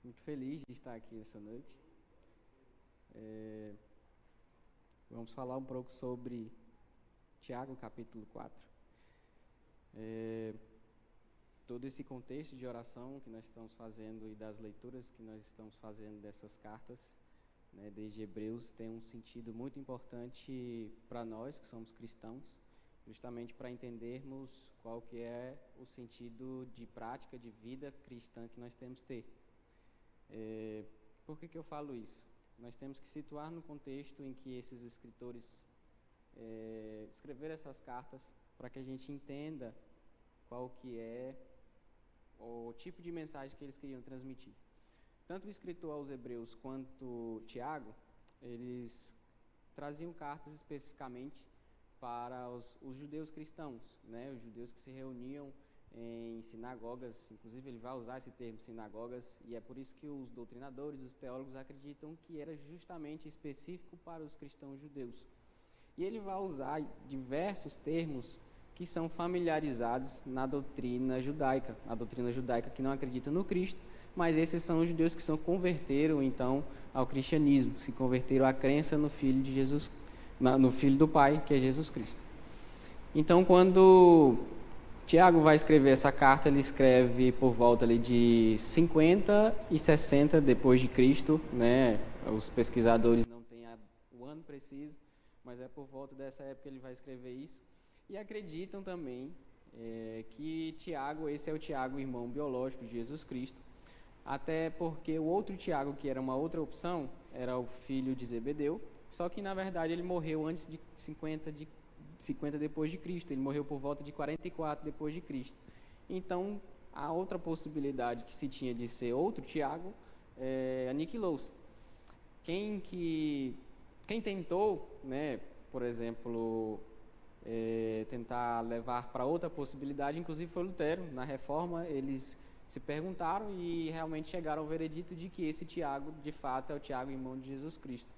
Muito feliz de estar aqui essa noite. Vamos falar um pouco sobre Tiago, capítulo 4. Todo esse contexto de oração que nós estamos fazendo e das leituras que nós estamos fazendo dessas cartas, né, desde Hebreus, tem um sentido muito importante para nós que somos cristãos, justamente para entendermos qual que é o sentido de prática de vida cristã que nós temos que ter. Por que eu falo isso? Nós temos que situar no contexto em que esses escritores escreveram essas cartas para que a gente entenda qual que é o tipo de mensagem que eles queriam transmitir. Tanto o escritor aos Hebreus quanto Tiago, eles traziam cartas especificamente para os judeus cristãos, né? Os judeus que se reuniam em sinagogas. Inclusive ele vai usar esse termo sinagogas, e é por isso que os doutrinadores, os teólogos acreditam que era justamente específico para os cristãos judeus. E ele vai usar diversos termos que são familiarizados na doutrina judaica, a doutrina judaica que não acredita no Cristo, mas esses são os judeus que se converteram então ao cristianismo, se converteram à crença no Filho de Jesus, no Filho do Pai, que é Jesus Cristo. Então, quando Tiago vai escrever essa carta, ele escreve por volta ali de 50 e 60 depois de Cristo, né? Os pesquisadores não têm o ano preciso, mas é por volta dessa época ele vai escrever isso. E acreditam também que Tiago, esse é o Tiago, irmão biológico de Jesus Cristo, até porque o outro Tiago, que era uma outra opção, era o filho de Zebedeu, só que na verdade ele morreu antes de 50 depois de Cristo, ele morreu por volta de 44 depois de Cristo. Então, a outra possibilidade que se tinha de ser outro Tiago aniquilou-se. Quem tentou, né, por exemplo, tentar levar para outra possibilidade, inclusive foi Lutero. Na Reforma, eles se perguntaram e realmente chegaram ao veredito de que esse Tiago, de fato, é o Tiago, irmão de Jesus Cristo.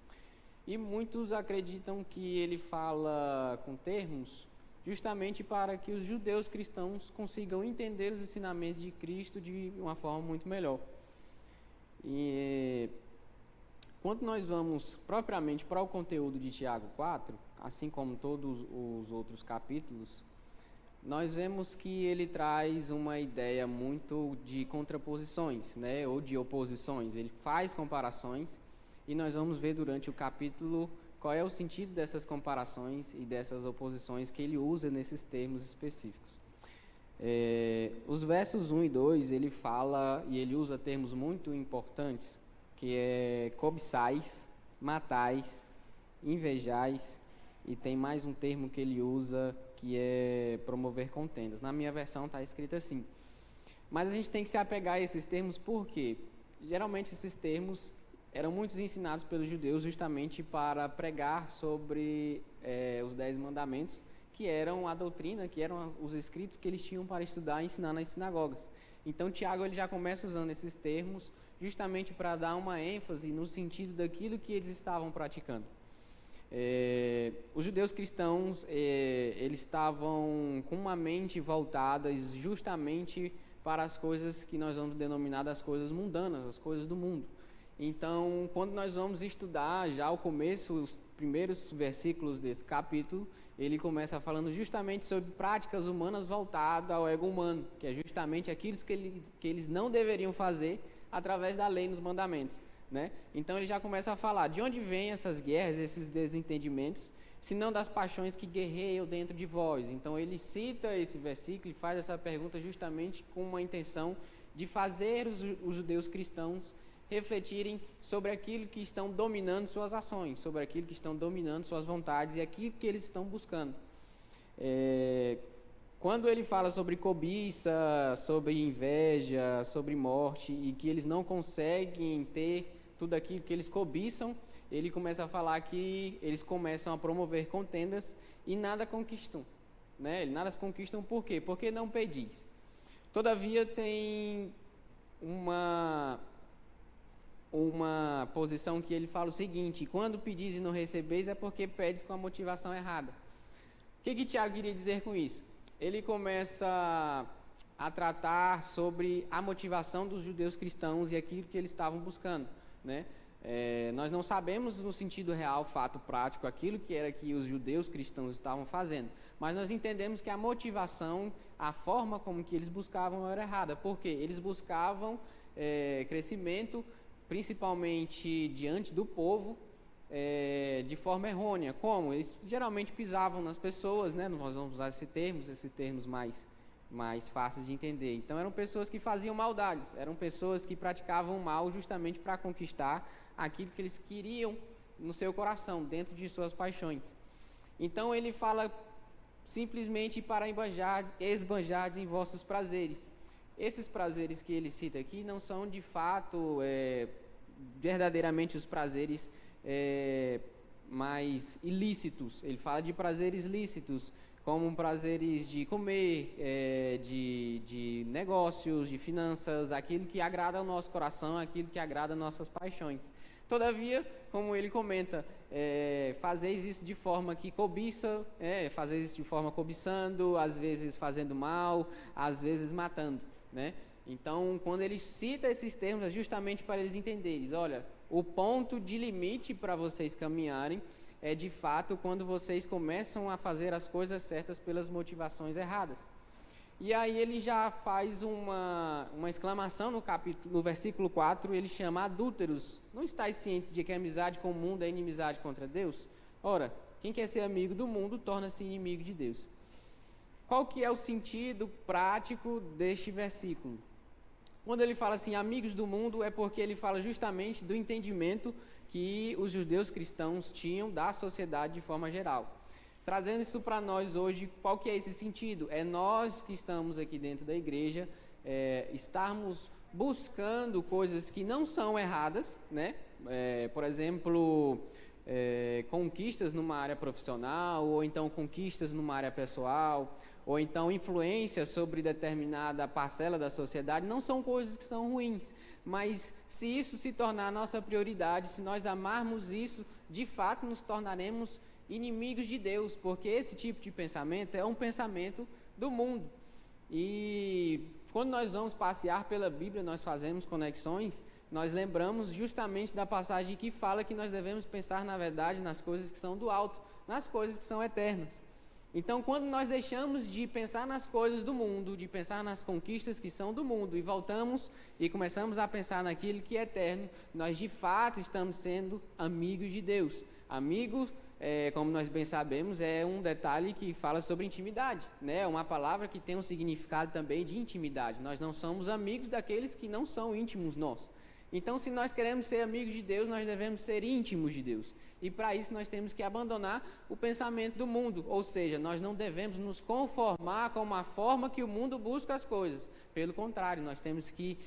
E muitos acreditam que ele fala com termos justamente para que os judeus cristãos consigam entender os ensinamentos de Cristo de uma forma muito melhor. E quando nós vamos propriamente para o conteúdo de Tiago 4, assim como todos os outros capítulos, nós vemos que ele traz uma ideia muito de contraposições, né, ou de oposições. Ele faz comparações e nós vamos ver durante o capítulo qual é o sentido dessas comparações e dessas oposições que ele usa nesses termos específicos. Os versos 1 e 2, ele fala e ele usa termos muito importantes, que é cobiçais, matais, invejais, e tem mais um termo que ele usa que é promover contendas. Na minha versão está escrito assim. Mas a gente tem que se apegar a esses termos porque geralmente esses termos eram muito ensinados pelos judeus justamente para pregar sobre os 10 mandamentos, que eram a doutrina, que eram os escritos que eles tinham para estudar e ensinar nas sinagogas. Então Tiago ele já começa usando esses termos justamente para dar uma ênfase no sentido daquilo que eles estavam praticando. Os judeus cristãos eles estavam com uma mente voltada justamente para as coisas que nós vamos denominar das coisas mundanas, as coisas do mundo. Então, quando nós vamos estudar já o começo, os primeiros versículos desse capítulo, ele começa falando justamente sobre práticas humanas voltadas ao ego humano, que é justamente aquilo que eles não deveriam fazer através da lei nos mandamentos, né? Então ele já começa a falar de onde vêm essas guerras, esses desentendimentos, se não das paixões que guerreiam dentro de vós. Então ele cita esse versículo e faz essa pergunta justamente com uma intenção de fazer os judeus cristãos refletirem sobre aquilo que estão dominando suas ações, sobre aquilo que estão dominando suas vontades e aquilo que eles estão buscando. Quando ele fala sobre cobiça, sobre inveja, sobre morte e que eles não conseguem ter tudo aquilo que eles cobiçam, ele começa a falar que eles começam a promover contendas e nada conquistam, né? Nada se conquistam por quê? Porque não pedis. Todavia tem uma posição que ele fala o seguinte: quando pedis e não recebeis é porque pedes com a motivação errada. O que Tiago queria dizer com isso? Ele começa a tratar sobre a motivação dos judeus cristãos e aquilo que eles estavam buscando, né? Nós não sabemos no sentido real, fato prático, aquilo que era que os judeus cristãos estavam fazendo, mas nós entendemos que a motivação, a forma como que eles buscavam era errada, porque eles buscavam crescimento, principalmente diante do povo, de forma errônea. Como? Eles geralmente pisavam nas pessoas, né? Nós vamos usar esses termos mais fáceis de entender. Então eram pessoas que faziam maldades, eram pessoas que praticavam mal justamente para conquistar aquilo que eles queriam no seu coração, dentro de suas paixões. Então ele fala simplesmente para esbanjardes em vossos prazeres. Esses prazeres que ele cita aqui não são de fato verdadeiramente os prazeres mais ilícitos. Ele fala de prazeres lícitos, como prazeres de comer, de negócios, de finanças, aquilo que agrada ao nosso coração, aquilo que agrada às nossas paixões. Todavia, como ele comenta, fazeis isso de forma que cobiça, fazeis isso de forma cobiçando, às vezes fazendo mal, às vezes matando, né? Então, quando ele cita esses termos, é justamente para eles entenderem, olha, o ponto de limite para vocês caminharem é de fato quando vocês começam a fazer as coisas certas pelas motivações erradas. E aí ele já faz uma exclamação no versículo 4, ele chama adúlteros. Não estáis cientes de que a amizade com o mundo é inimizade contra Deus? Ora, quem quer ser amigo do mundo torna-se inimigo de Deus. Qual que é o sentido prático deste versículo? Quando ele fala assim, amigos do mundo, é porque ele fala justamente do entendimento que os judeus cristãos tinham da sociedade de forma geral. Trazendo isso para nós hoje, qual que é esse sentido? É nós que estamos aqui dentro da igreja, estarmos buscando coisas que não são erradas, né? Por exemplo, conquistas numa área profissional, ou então conquistas numa área pessoal, ou então influência sobre determinada parcela da sociedade, não são coisas que são ruins, mas se isso se tornar a nossa prioridade, se nós amarmos isso, de fato nos tornaremos inimigos de Deus, porque esse tipo de pensamento é um pensamento do mundo. E quando nós vamos passear pela Bíblia, nós fazemos conexões, nós lembramos justamente da passagem que fala que nós devemos pensar, na verdade, nas coisas que são do alto, nas coisas que são eternas. Então, quando nós deixamos de pensar nas coisas do mundo, de pensar nas conquistas que são do mundo, e voltamos e começamos a pensar naquilo que é eterno, nós de fato estamos sendo amigos de Deus. Amigos, como nós bem sabemos, é um detalhe que fala sobre intimidade, né? Uma palavra que tem um significado também de intimidade. Nós não somos amigos daqueles que não são íntimos nossos. Então, se nós queremos ser amigos de Deus, nós devemos ser íntimos de Deus. E para isso nós temos que abandonar o pensamento do mundo, ou seja, nós não devemos nos conformar com a forma que o mundo busca as coisas. Pelo contrário, nós temos que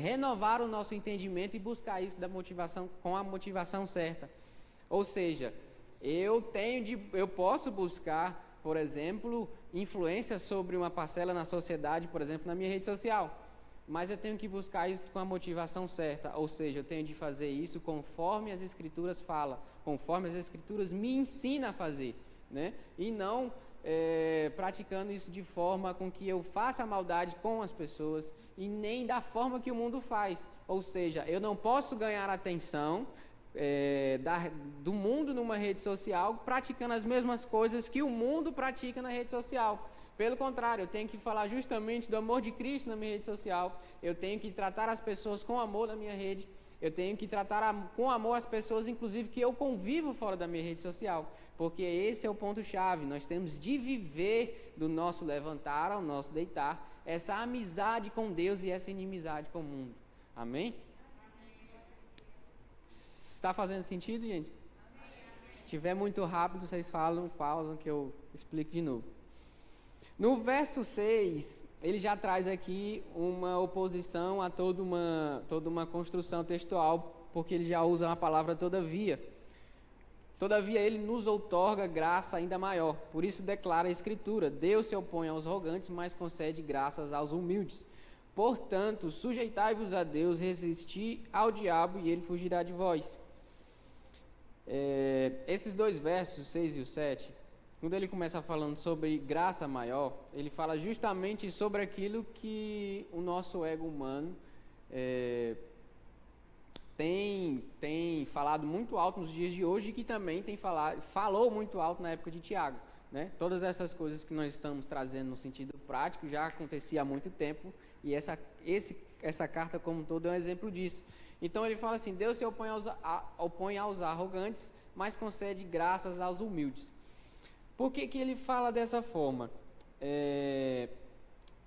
renovar o nosso entendimento e buscar isso com a motivação certa. Ou seja, eu posso buscar, por exemplo, influência sobre uma parcela na sociedade, por exemplo, na minha rede social. Mas eu tenho que buscar isso com a motivação certa, ou seja, eu tenho de fazer isso conforme as Escrituras falam, conforme as Escrituras me ensinam a fazer, né? E não praticando isso de forma com que eu faça maldade com as pessoas e nem da forma que o mundo faz. Ou seja, eu não posso ganhar atenção do mundo numa rede social praticando as mesmas coisas que o mundo pratica na rede social. Pelo contrário, eu tenho que falar justamente do amor de Cristo na minha rede social, eu tenho que tratar as pessoas com amor na minha rede, eu tenho que tratar com amor as pessoas, inclusive, que eu convivo fora da minha rede social, porque esse é o ponto-chave. Nós temos de viver do nosso levantar ao nosso deitar, essa amizade com Deus e essa inimizade com o mundo. Amém? Está fazendo sentido, gente? Se estiver muito rápido, vocês falam, pausam, que eu explico de novo. No verso 6, ele já traz aqui uma oposição a toda uma construção textual, porque ele já usa uma palavra todavia. Todavia, ele nos outorga graça ainda maior. Por isso declara a Escritura, Deus se opõe aos arrogantes, mas concede graças aos humildes. Portanto, sujeitai-vos a Deus, resisti ao diabo e ele fugirá de vós. Esses dois versos, 6 e o 7, quando ele começa falando sobre graça maior, ele fala justamente sobre aquilo que o nosso ego humano tem falado muito alto nos dias de hoje, e que também falou muito alto na época de Tiago, né? Todas essas coisas que nós estamos trazendo no sentido prático já acontecia há muito tempo, e essa carta como um todo é um exemplo disso. Então ele fala assim: Deus se opõe aos arrogantes, mas concede graças aos humildes. Por que ele fala dessa forma?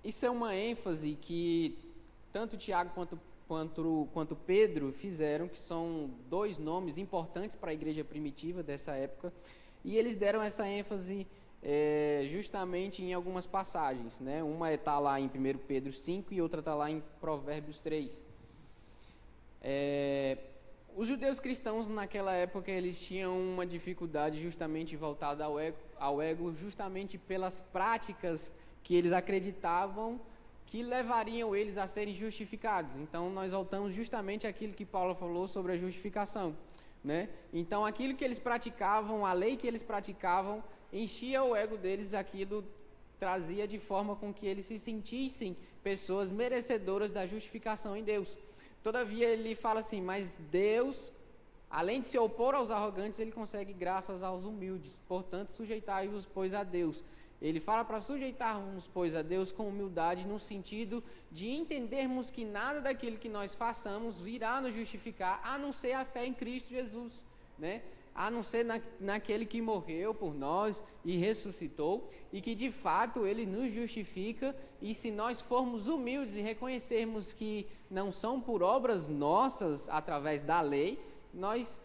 Isso é uma ênfase que tanto Tiago quanto Pedro fizeram, que são dois nomes importantes para a igreja primitiva dessa época, e eles deram essa ênfase justamente em algumas passagens, né? Uma está lá em 1 Pedro 5 e outra está lá em Provérbios 3. Os judeus cristãos naquela época, eles tinham uma dificuldade justamente voltada ao ego, justamente pelas práticas que eles acreditavam que levariam eles a serem justificados. Então nós voltamos justamente àquilo que Paulo falou sobre a justificação, né? Então aquilo que eles praticavam, a lei que eles praticavam, enchia o ego deles, aquilo trazia de forma com que eles se sentissem pessoas merecedoras da justificação em Deus. Todavia ele fala assim: mas Deus, além de se opor aos arrogantes, ele consegue graças aos humildes. Portanto, sujeitai-vos, pois, a Deus. Ele fala para sujeitarmos, pois, a Deus com humildade, no sentido de entendermos que nada daquilo que nós façamos virá nos justificar, a não ser a fé em Cristo Jesus, né? A não ser naquele que morreu por nós e ressuscitou, e que de fato ele nos justifica. E se nós formos humildes e reconhecermos que não são por obras nossas, através da lei, nós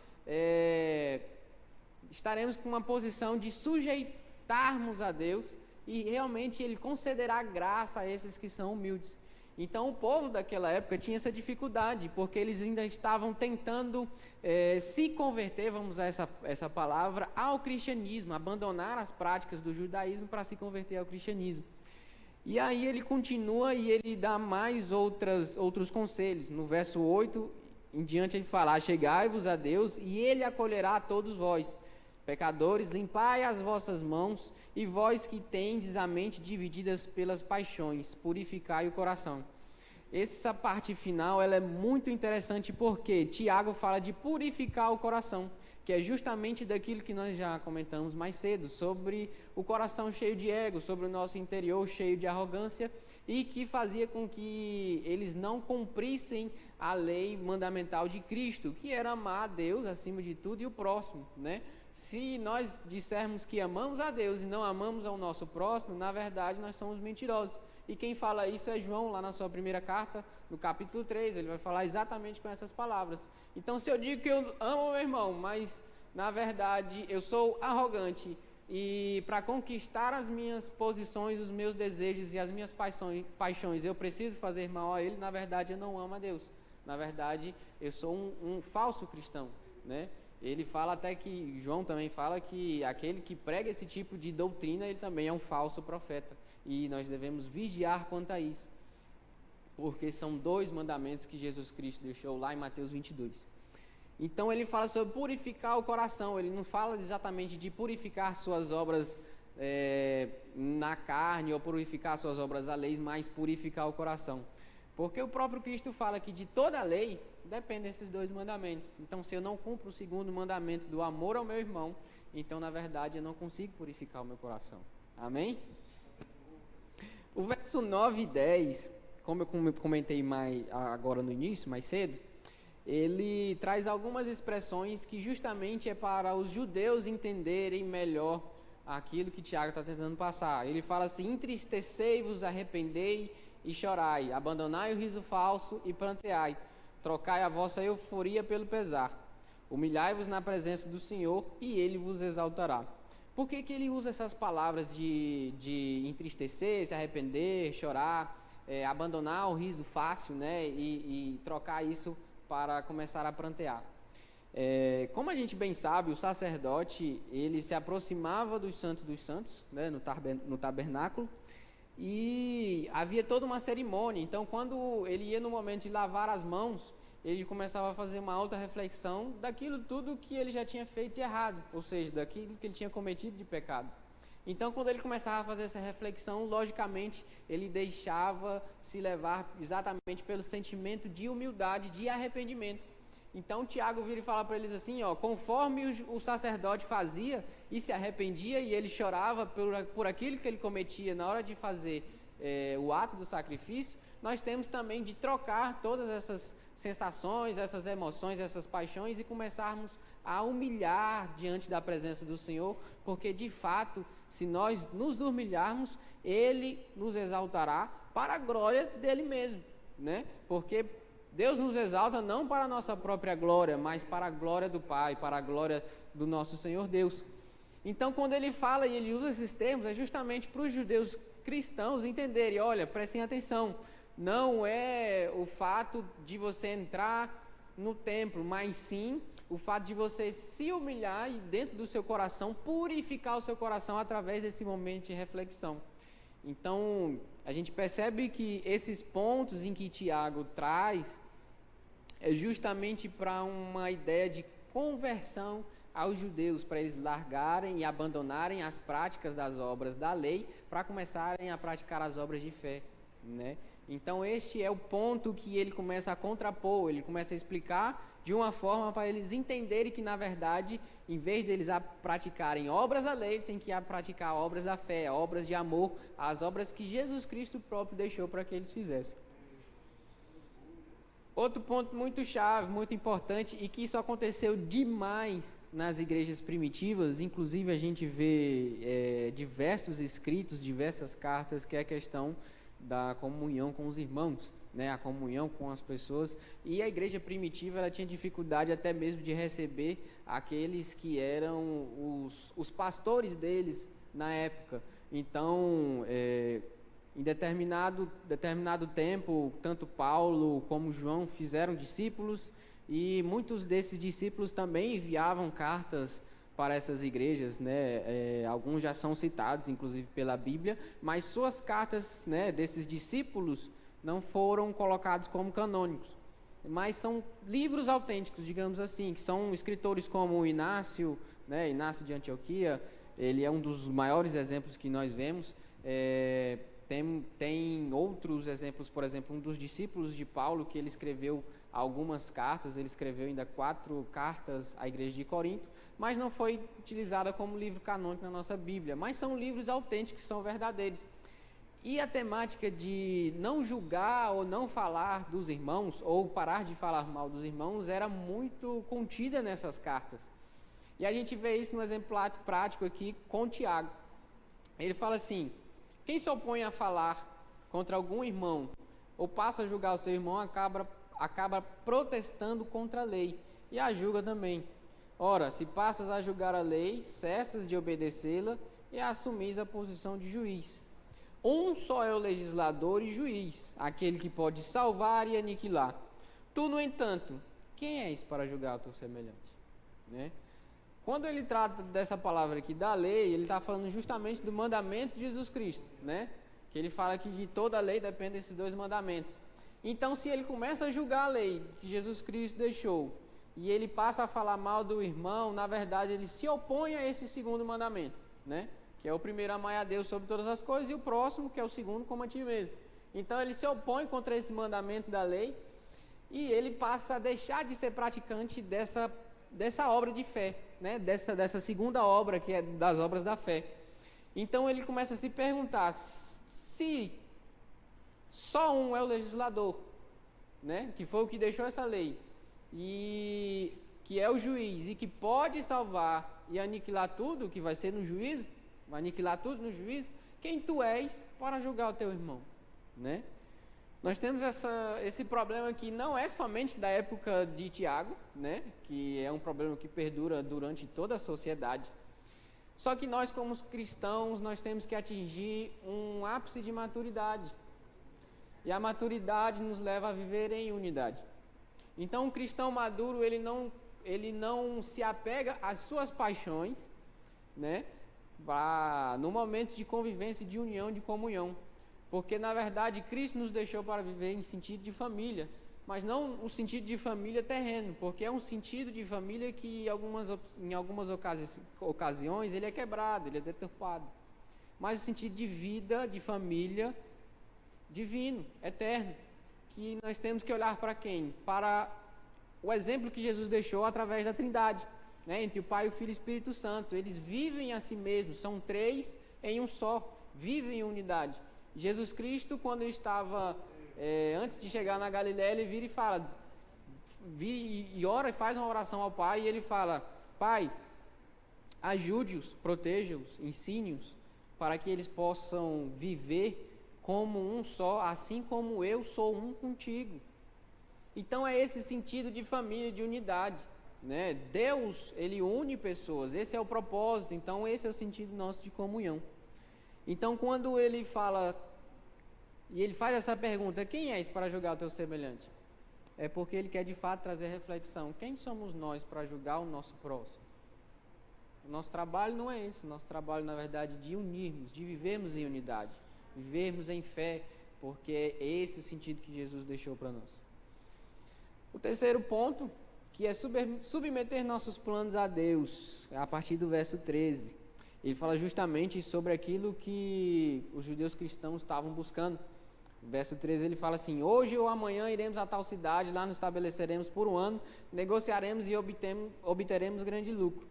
estaremos com uma posição de sujeitarmos a Deus, e realmente ele concederá graça a esses que são humildes. Então o povo daquela época tinha essa dificuldade, porque eles ainda estavam tentando se converter, vamos usar essa palavra, ao cristianismo, abandonar as práticas do judaísmo para se converter ao cristianismo. E aí ele continua e ele dá mais outros conselhos. No verso 8 em diante ele fala: chegai-vos a Deus e ele acolherá a todos vós. Pecadores, limpai as vossas mãos, e vós que tendes a mente divididas pelas paixões, purificai o coração. Essa parte final ela é muito interessante, porque Tiago fala de purificar o coração, que é justamente daquilo que nós já comentamos mais cedo, sobre o coração cheio de ego, sobre o nosso interior cheio de arrogância, e que fazia com que eles não cumprissem a lei mandamental de Cristo, que era amar a Deus acima de tudo e o próximo, né? Se nós dissermos que amamos a Deus e não amamos ao nosso próximo, na verdade nós somos mentirosos. E quem fala isso é João, lá na sua primeira carta, no capítulo 3, ele vai falar exatamente com essas palavras. Então, se eu digo que eu amo o meu irmão, mas na verdade eu sou arrogante, e para conquistar as minhas posições, os meus desejos e as minhas paixões, eu preciso fazer mal a ele, na verdade eu não amo a Deus. Na verdade, eu sou um falso cristão, né? Ele fala até que, João também fala que aquele que prega esse tipo de doutrina, ele também é um falso profeta. E nós devemos vigiar quanto a isso, porque são 2 mandamentos que Jesus Cristo deixou lá em Mateus 22. Então ele fala sobre purificar o coração. Ele não fala exatamente de purificar suas obras na carne, ou purificar suas obras à lei, mas purificar o coração. Porque o próprio Cristo fala que de toda a lei dependem esses 2 mandamentos. Então, se eu não cumpro o 2º mandamento do amor ao meu irmão, então, na verdade, eu não consigo purificar o meu coração. Amém? O verso 9 e 10, como eu comentei agora no início, mais cedo, ele traz algumas expressões que justamente é para os judeus entenderem melhor aquilo que Tiago está tentando passar. Ele fala assim: entristecei-vos, arrependei e chorai, abandonai o riso falso e pranteai, trocai a vossa euforia pelo pesar, humilhai-vos na presença do Senhor e Ele vos exaltará. Por que ele usa essas palavras de entristecer, se arrepender, chorar, abandonar o riso fácil, né, e trocar isso para começar a prantear? Como a gente bem sabe, o sacerdote, ele se aproximava dos santos, né, no tabernáculo, e havia toda uma cerimônia. Então, quando ele ia no momento de lavar as mãos, ele começava a fazer uma alta reflexão daquilo tudo que ele já tinha feito de errado, ou seja, daquilo que ele tinha cometido de pecado. Então, quando ele começava a fazer essa reflexão, logicamente, ele deixava se levar exatamente pelo sentimento de humildade, de arrependimento. Então, Tiago vira e fala para eles assim, ó, conforme o sacerdote fazia e se arrependia e ele chorava por aquilo que ele cometia na hora de fazer o ato do sacrifício, nós temos também de trocar todas essas sensações, essas emoções, essas paixões e começarmos a humilhar diante da presença do Senhor, porque de fato, se nós nos humilharmos, Ele nos exaltará para a glória dele mesmo, né? Porque Deus nos exalta não para a nossa própria glória, mas para a glória do Pai, para a glória do nosso Senhor Deus. Então, quando ele fala e ele usa esses termos, é justamente para os judeus cristãos entenderem, olha, prestem atenção, não é o fato de você entrar no templo, mas sim o fato de você se humilhar e dentro do seu coração, purificar o seu coração através desse momento de reflexão. Então, a gente percebe que esses pontos em que Tiago traz é justamente para uma ideia de conversão aos judeus, para eles largarem e abandonarem as práticas das obras da lei para começarem a praticar as obras de fé, né? Então, este é o ponto que ele começa a contrapor, ele começa a explicar de uma forma para eles entenderem que, na verdade, em vez deles praticarem obras da lei, tem que praticar obras da fé, obras de amor, as obras que Jesus Cristo próprio deixou para que eles fizessem. Outro ponto muito chave, muito importante, e que isso aconteceu demais nas igrejas primitivas, inclusive a gente vê diversos escritos, diversas cartas, que é a questão da comunhão com os irmãos, né, a comunhão com as pessoas, e a igreja primitiva ela tinha dificuldade até mesmo de receber aqueles que eram os pastores deles na época. Então, em determinado tempo, tanto Paulo como João fizeram discípulos, e muitos desses discípulos também enviavam cartas para essas igrejas, né? Alguns já são citados, inclusive, pela Bíblia, mas suas cartas, né, desses discípulos não foram colocados como canônicos, mas são livros autênticos, digamos assim, que são escritores como Inácio, né, Inácio de Antioquia, ele é um dos maiores exemplos que nós vemos. Tem outros exemplos, por exemplo, um dos discípulos de Paulo, que ele escreveu algumas cartas, ele escreveu ainda 4 cartas à igreja de Corinto, mas não foi utilizada como livro canônico na nossa Bíblia, mas são livros autênticos que são verdadeiros. E a temática de não julgar ou não falar dos irmãos, ou parar de falar mal dos irmãos, era muito contida nessas cartas. E a gente vê isso no exemplo prático aqui com Tiago. Ele fala assim: quem se opõe a falar contra algum irmão ou passa a julgar o seu irmão acaba protestando contra a lei e a julga também. Ora, se passas a julgar a lei, cessas de obedecê-la e assumis a posição de juiz. Um só é o legislador e juiz, aquele que pode salvar e aniquilar. Tu, no entanto, quem és para julgar o teu semelhante? Né? Quando ele trata dessa palavra aqui da lei, ele está falando justamente do mandamento de Jesus Cristo, né? Que ele fala que de toda a lei depende desses 2 mandamentos. Então, se ele começa a julgar a lei que Jesus Cristo deixou, e ele passa a falar mal do irmão, na verdade ele se opõe a esse 2º mandamento, né? Que é o primeiro, amar a Deus sobre todas as coisas, e o próximo, que é o 2º, como a ti mesmo. Então ele se opõe contra esse mandamento da lei, e ele passa a deixar de ser praticante dessa obra de fé, né? Dessa segunda obra, que é das obras da fé. Então ele começa a se perguntar se só um é o legislador, né? Que foi o que deixou essa lei, e que é o juiz, e que pode salvar e aniquilar tudo, que vai ser no juízo, vai aniquilar tudo no juízo. Quem tu és para julgar o teu irmão, né? Nós temos esse problema que não é somente da época de Tiago, né? Que é um problema que perdura durante toda a sociedade. Só que nós, como cristãos, nós temos que atingir um ápice de maturidade. E a maturidade nos leva a viver em unidade. Então, um cristão maduro, ele não se apega às suas paixões, né? No momento de convivência, de união, de comunhão. Porque, na verdade, Cristo nos deixou para viver em sentido de família, mas não o sentido de família terreno, porque é um sentido de família que, em algumas ocasiões, ele é quebrado, ele é deturpado, mas o sentido de vida, de família, divino, eterno. Que nós temos que olhar para quem? Para o exemplo que Jesus deixou através da Trindade, né? Entre o Pai, o Filho e o Espírito Santo. Eles vivem a si mesmos, são três em um só, vivem em unidade. Jesus Cristo, quando ele estava, antes de chegar na Galiléia, ele vira e fala, e ora e faz uma oração ao Pai, e ele fala: Pai, ajude-os, proteja-os, ensine-os, para que eles possam viver como um só, assim como eu sou um contigo. Então é esse sentido de família, de unidade, né? Deus, ele une pessoas, esse é o propósito, então esse é o sentido nosso de comunhão. Então quando ele fala, e ele faz essa pergunta: quem és para julgar o teu semelhante? É porque ele quer de fato trazer reflexão. Quem somos nós para julgar o nosso próximo? O nosso trabalho não é esse, o nosso trabalho na verdade é de unirmos, de vivermos em unidade, vivermos em fé, porque é esse o sentido que Jesus deixou para nós. O terceiro ponto, que é submeter nossos planos a Deus, a partir do verso 13. Ele fala justamente sobre aquilo que os judeus cristãos estavam buscando. No verso 13 ele fala assim: hoje ou amanhã iremos a tal cidade, lá nos estabeleceremos por um ano, negociaremos e obteremos grande lucro.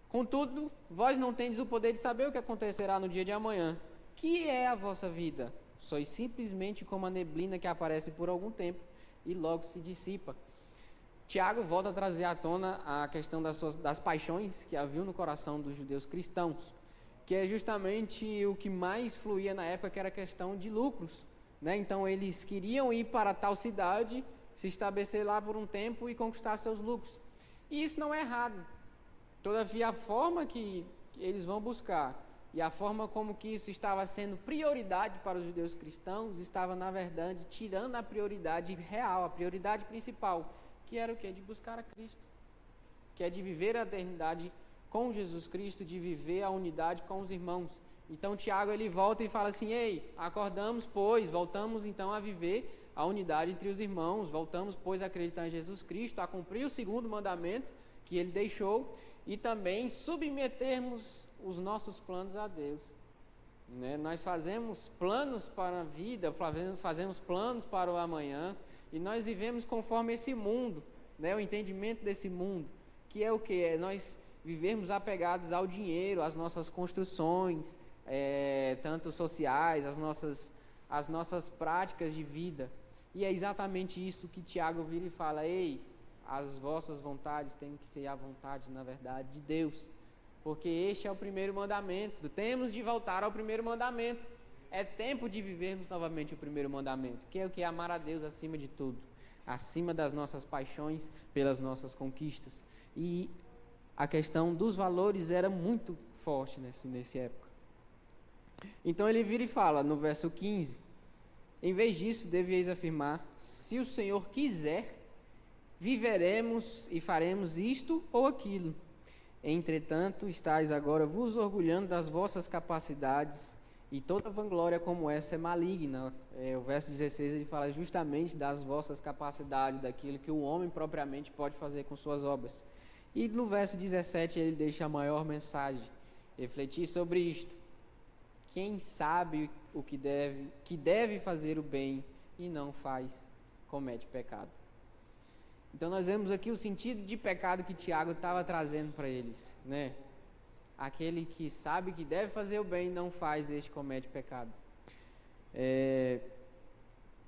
Contudo, vós não tendes o poder de saber o que acontecerá no dia de amanhã. Que é a vossa vida? Sois simplesmente como a neblina que aparece por algum tempo e logo se dissipa. Tiago volta a trazer à tona a questão das paixões que haviam no coração dos judeus cristãos, que é justamente o que mais fluía na época, que era a questão de lucros, né? Então eles queriam ir para tal cidade, se estabelecer lá por um tempo e conquistar seus lucros. E isso não é errado. Todavia, a forma que eles vão buscar e a forma como que isso estava sendo prioridade para os judeus cristãos, estava na verdade tirando a prioridade real, a prioridade principal, que era o quê? De buscar a Cristo, que é de viver a eternidade com Jesus Cristo, de viver a unidade com os irmãos. Então Tiago ele volta e fala assim: ei, acordamos pois, voltamos então a viver a unidade entre os irmãos, voltamos pois a acreditar em Jesus Cristo, a cumprir o segundo mandamento que ele deixou, e também submetermos os nossos planos a Deus, né? Nós fazemos planos para a vida, fazemos planos para o amanhã, e nós vivemos conforme esse mundo, né? O entendimento desse mundo, que é o que? É nós vivermos apegados ao dinheiro, às nossas construções, tanto sociais, as nossas práticas de vida. E é exatamente isso que Tiago vira e fala: ei, as vossas vontades têm que ser a vontade, na verdade, de Deus, porque este é o primeiro mandamento. Temos de voltar ao primeiro mandamento. É tempo de vivermos novamente o primeiro mandamento, que é o que? Amar a Deus acima de tudo, acima das nossas paixões, pelas nossas conquistas. E a questão dos valores era muito forte nessa época. Então ele vira e fala no verso 15: em vez disso, deveis afirmar: se o Senhor quiser, viveremos e faremos isto ou aquilo. Entretanto, estáis agora vos orgulhando das vossas capacidades, e toda vanglória como essa é maligna. O verso 16 ele fala justamente das vossas capacidades, daquilo que o homem propriamente pode fazer com suas obras. E no verso 17 ele deixa a maior mensagem: refletir sobre isto. Quem sabe o que deve fazer o bem e não faz, comete pecado. Então nós vemos aqui o sentido de pecado que Tiago estava trazendo para eles, né? Aquele que sabe que deve fazer o bem e não faz, este comete pecado.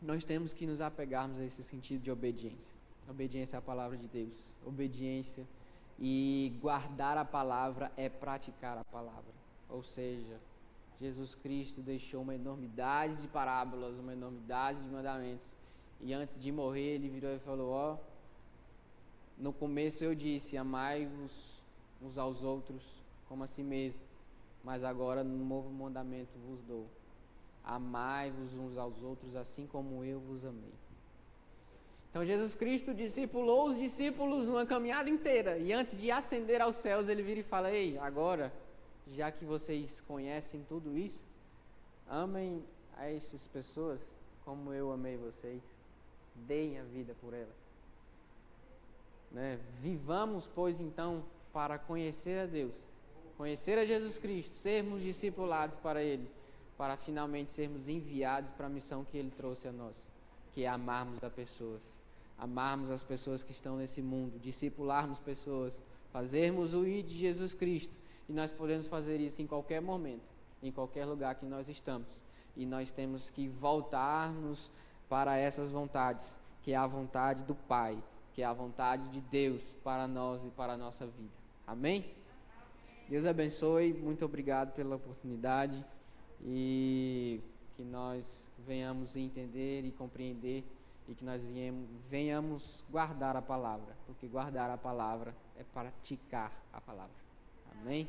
Nós temos que nos apegarmos a esse sentido de obediência. Obediência à palavra de Deus. Obediência e guardar a palavra é praticar a palavra. Ou seja, Jesus Cristo deixou uma enormidade de parábolas, uma enormidade de mandamentos. E antes de morrer ele virou e falou: no começo eu disse, amai-vos uns aos outros como a si mesmo, mas agora no novo mandamento vos dou: amai-vos uns aos outros assim como eu vos amei. Então Jesus Cristo discipulou os discípulos numa caminhada inteira, e antes de ascender aos céus ele vira e fala: ei, agora, já que vocês conhecem tudo isso, amem a essas pessoas como eu amei vocês, deem a vida por elas. Né? Vivamos, pois, então, para conhecer a Deus, conhecer a Jesus Cristo, sermos discipulados para Ele, para finalmente sermos enviados para a missão que Ele trouxe a nós, que é amarmos as pessoas que estão nesse mundo, discipularmos pessoas, fazermos o ir de Jesus Cristo, e nós podemos fazer isso em qualquer momento, em qualquer lugar que nós estamos, e nós temos que voltarmos para essas vontades, que é a vontade do Pai, que é a vontade de Deus para nós e para a nossa vida. Amém? Deus abençoe, muito obrigado pela oportunidade, e que nós venhamos entender e compreender, e que nós venhamos guardar a palavra, porque guardar a palavra é praticar a palavra. Amém?